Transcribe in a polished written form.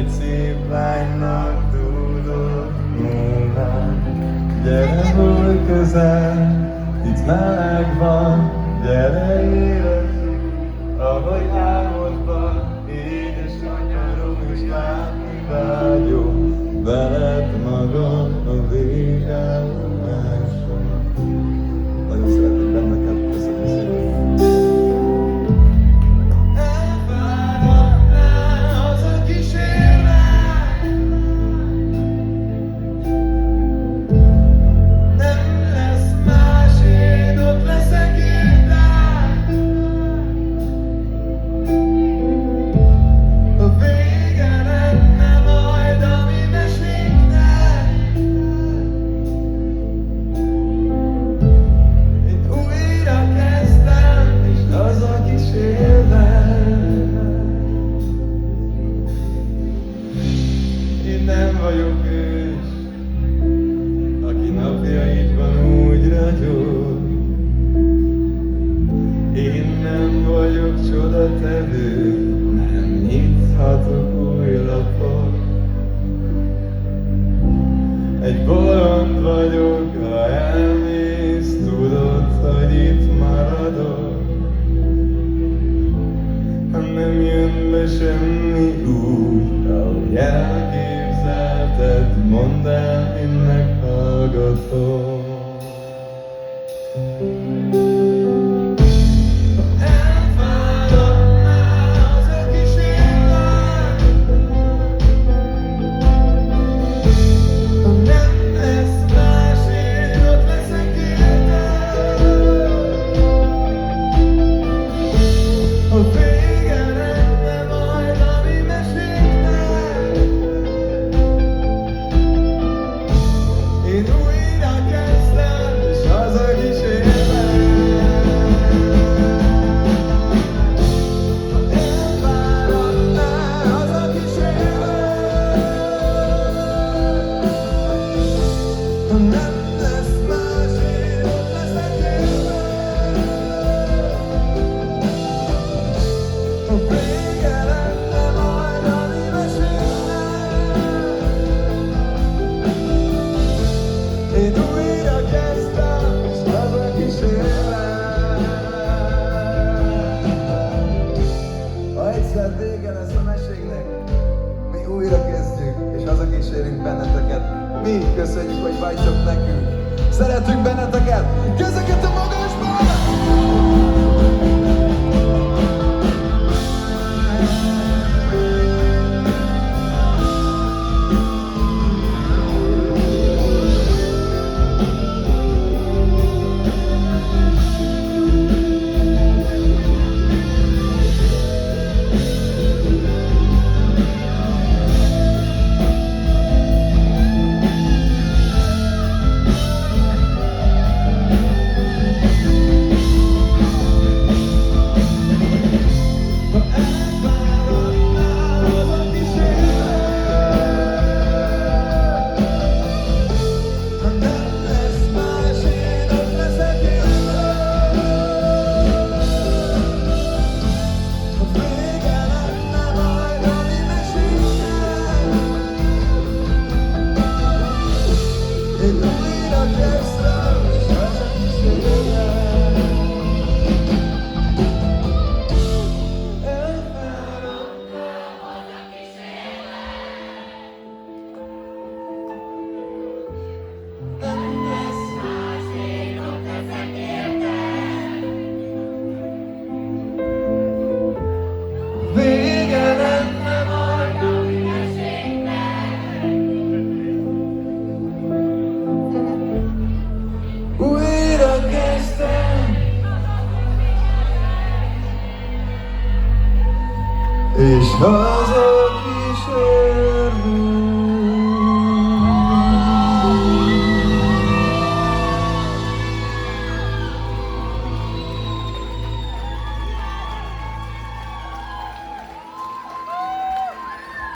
egy szép lánynak dúdott múlván. Gyere, hogy közel, itt meleg van, gyere érezzük, ahogy álmodban, édesanyárom is látni vágyom, veled magam a végállomáson. Nagyon szeretnék benneket, köszönöm szépen. Nem vagyok ős, aki napjaidban úgy ragyog. Én nem vagyok csodatevő, nem nyithatok új lapot. Egy bolond vagyok, ha elmész, tudod, hogy itt maradok. Ha nem jön be semmi úgy, ahogy elképzelted, mondd el, én meghallgatom. Én újra kezdtem, és hazakísérlek. Ha egyszer vége lesz a meségnek, mi újra kezdjük, és hazakísérünk benneteket. Mi köszönjük, hogy vagytok nekünk. Szeretünk benneteket, kezeket a magasba!